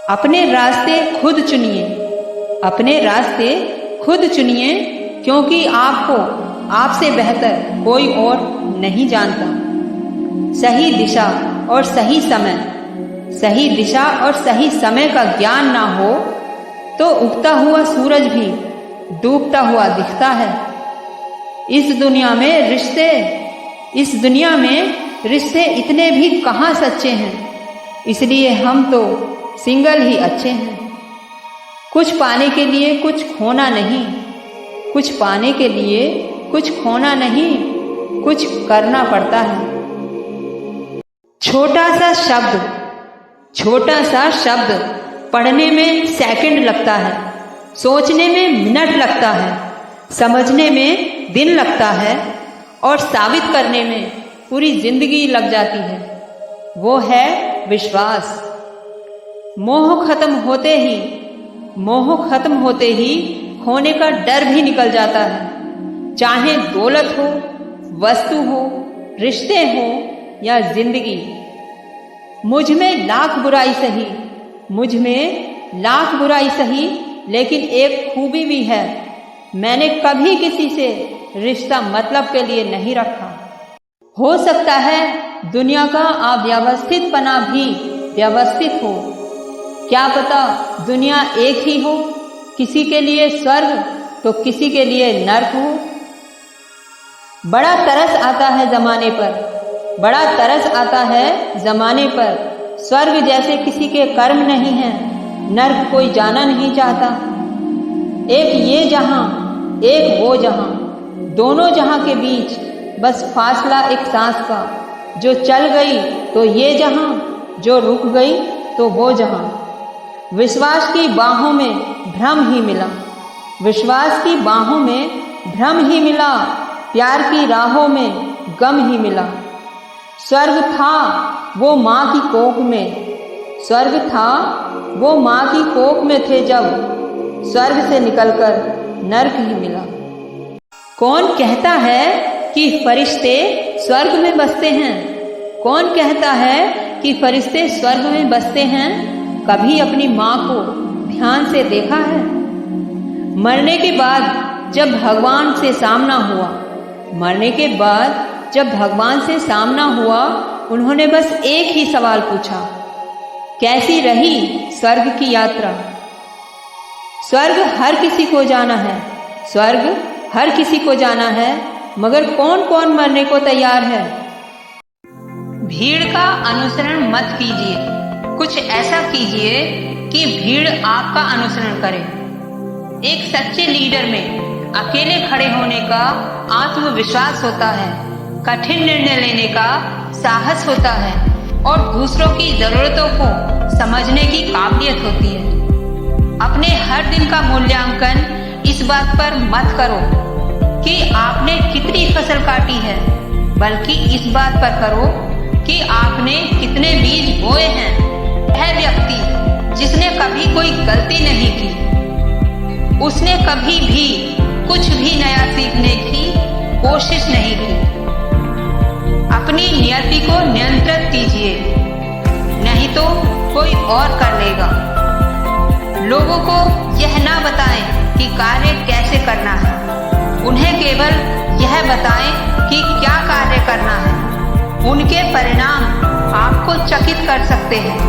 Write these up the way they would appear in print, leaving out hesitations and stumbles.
अपने रास्ते खुद चुनिए, अपने रास्ते खुद चुनिए, क्योंकि आपको आपसे बेहतर कोई और नहीं जानता। सही दिशा और सही समय, सही दिशा और सही समय का ज्ञान ना हो तो उगता हुआ सूरज भी डूबता हुआ दिखता है। इस दुनिया में रिश्ते इतने भी कहाँ सच्चे हैं, इसलिए हम तो सिंगल ही अच्छे हैं। कुछ पाने के लिए कुछ खोना नहीं, कुछ पाने के लिए कुछ खोना नहीं, कुछ करना पड़ता है। छोटा सा शब्द पढ़ने में सेकंड लगता है, सोचने में मिनट लगता है, समझने में दिन लगता है और साबित करने में पूरी जिंदगी लग जाती है। वो है विश्वास। मोह खत्म होते ही खोने का डर भी निकल जाता है। चाहे दौलत हो, वस्तु हो, रिश्ते हो या जिंदगी। मुझ में लाख बुराई सही, लेकिन एक खूबी भी है, मैंने कभी किसी से रिश्ता मतलब के लिए नहीं रखा। हो सकता है दुनिया का अव्यवस्थितपना भी व्यवस्थित हो, क्या पता दुनिया एक ही हो, किसी के लिए स्वर्ग तो किसी के लिए नर्क हो। बड़ा तरस आता है ज़माने पर, स्वर्ग जैसे किसी के कर्म नहीं है, नर्क कोई जाना नहीं चाहता। एक ये जहां, एक वो जहां, दोनों जहां के बीच बस फासला एक सांस का। जो चल गई तो ये जहां, जो रुक गई तो वो जहां। विश्वास की बाहों में भ्रम ही मिला, प्यार की राहों में गम ही मिला। स्वर्ग था वो माँ की कोख में थे जब, स्वर्ग से निकलकर नर्क ही मिला। कौन कहता है कि फरिश्ते स्वर्ग में बसते हैं? कभी अपनी माँ को ध्यान से देखा है? मरने के बाद जब भगवान से सामना हुआ, उन्होंने बस एक ही सवाल पूछा, कैसी रही स्वर्ग की यात्रा? स्वर्ग हर किसी को जाना है, मगर कौन कौन मरने को तैयार है? भीड़ का अनुसरण मत कीजिए, कुछ ऐसा कीजिए कि भीड़ आपका अनुसरण करे। एक सच्चे लीडर में अकेले खड़े होने का आत्मविश्वास होता है, कठिन निर्णय लेने का साहस होता है और दूसरों की जरूरतों को समझने की काबिलियत होती है। अपने हर दिन का मूल्यांकन इस बात पर मत करो कि आपने कितनी फसल काटी है, बल्कि इस बात पर करो कि आपने कितने बीज बोए हैं। वह व्यक्ति जिसने कभी कोई गलती नहीं की, उसने कभी भी कुछ भी नया सीखने की कोशिश नहीं की। अपनी नियति को नियंत्रित कीजिए, नहीं तो कोई और कर लेगा। लोगों को यह ना बताएं कि कार्य कैसे करना है, उन्हें केवल यह बताएं कि क्या कार्य करना है। उनके परिणाम आपको चकित कर सकते हैं।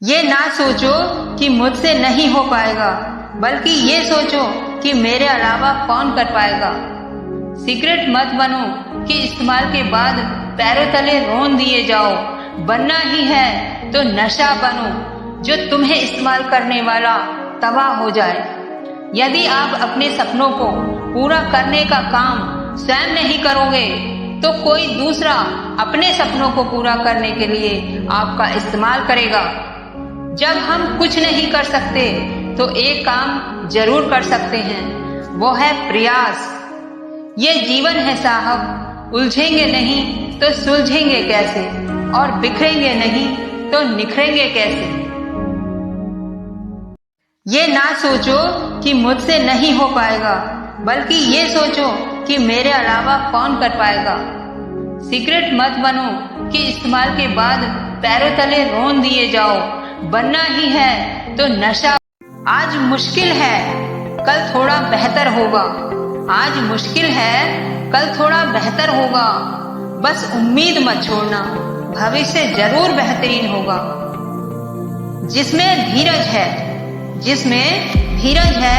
ये ना सोचो कि मुझसे नहीं हो पाएगा, बल्कि ये सोचो कि मेरे अलावा कौन कर पाएगा। सिगरेट मत बनो कि इस्तेमाल के बाद पैरों तले रौंद दिए जाओ। बनना ही है तो नशा बनो जो तुम्हें इस्तेमाल करने वाला तबाह हो जाए। यदि आप अपने सपनों को पूरा करने का काम स्वयं नहीं करोगे तो कोई दूसरा अपने सपनों को पूरा करने के लिए आपका इस्तेमाल करेगा। जब हम कुछ नहीं कर सकते तो एक काम जरूर कर सकते हैं, वो है प्रयास। ये जीवन है साहब, उलझेंगे नहीं तो सुलझेंगे कैसे, और बिखरेंगे नहीं तो निखरेंगे कैसे। ये ना सोचो कि मुझसे नहीं हो पाएगा, बल्कि ये सोचो कि मेरे अलावा कौन कर पाएगा। सिगरेट मत बनो कि इस्तेमाल के बाद पैरों तले रोन दिए जाओ। बनना ही है तो नशा। आज मुश्किल है कल थोड़ा बेहतर होगा। आज मुश्किल है कल थोड़ा बेहतर होगा। बस उम्मीद मत छोड़ना, भविष्य जरूर बेहतरीन होगा। जिसमें धीरज है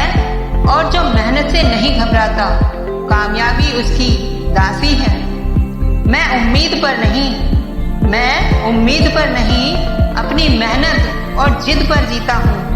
और जो मेहनत से नहीं घबराता, कामयाबी उसकी दासी है। मैं उम्मीद पर नहीं अपनी मेहनत और जिद पर जीता हूँ।